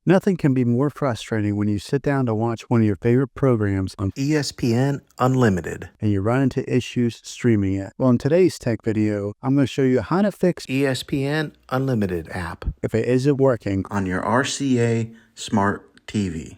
Nothing can be more frustrating when you sit down to watch one of your favorite programs on ESPN Unlimited. and you run into issues streaming it. Well, in today's tech video, I'm going to show you how to fix ESPN Unlimited app if it isn't working. on your RCA Smart TV.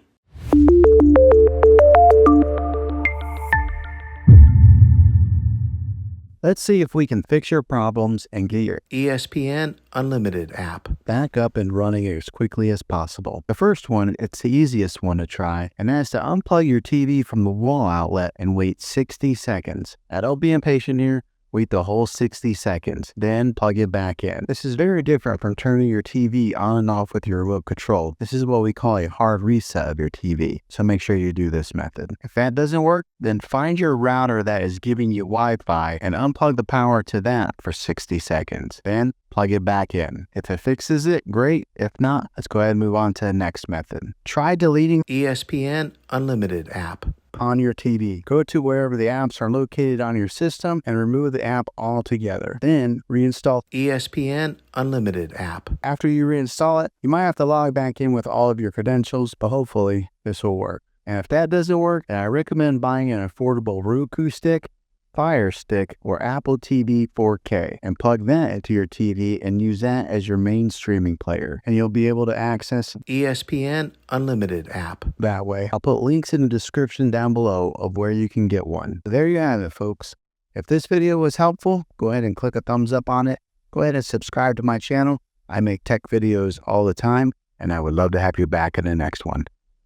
Let's see if we can fix your problems and get your ESPN Unlimited app. back up and running as quickly as possible. The first one, it's the easiest one to try, and that's to unplug your TV from the wall outlet and wait 60 seconds. Now, don't be impatient here. Wait the whole 60 seconds, then plug it back in. This is very different from turning your TV on and off with your remote control. This is what we call a hard reset of your TV, so make sure you do this method. If that doesn't work, then find your router that is giving you Wi-Fi and unplug the power to that for 60 seconds. Then plug it back in. If it fixes it, great. If not, let's go ahead and move on to the next method. Try deleting ESPN Unlimited app on your TV. Go to wherever the apps are located on your system and remove the app altogether. Then reinstall. ESPN Unlimited app. After you reinstall it, you might have to log back in with all of your credentials, but hopefully this will work. And if that doesn't work, then I recommend buying an affordable Roku stick, Fire Stick, or Apple TV 4K and plug that into your TV and use that as your main streaming player. And you'll be able to access ESPN Unlimited app that way. I'll put links in the description down below of where you can get one. There you have it, folks. If this video was helpful, go ahead and click a thumbs up on it. Go ahead and subscribe to my channel. I make tech videos all the time, and I would love to have you back in the next one.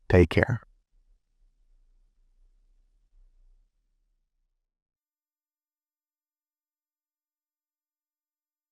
Take care.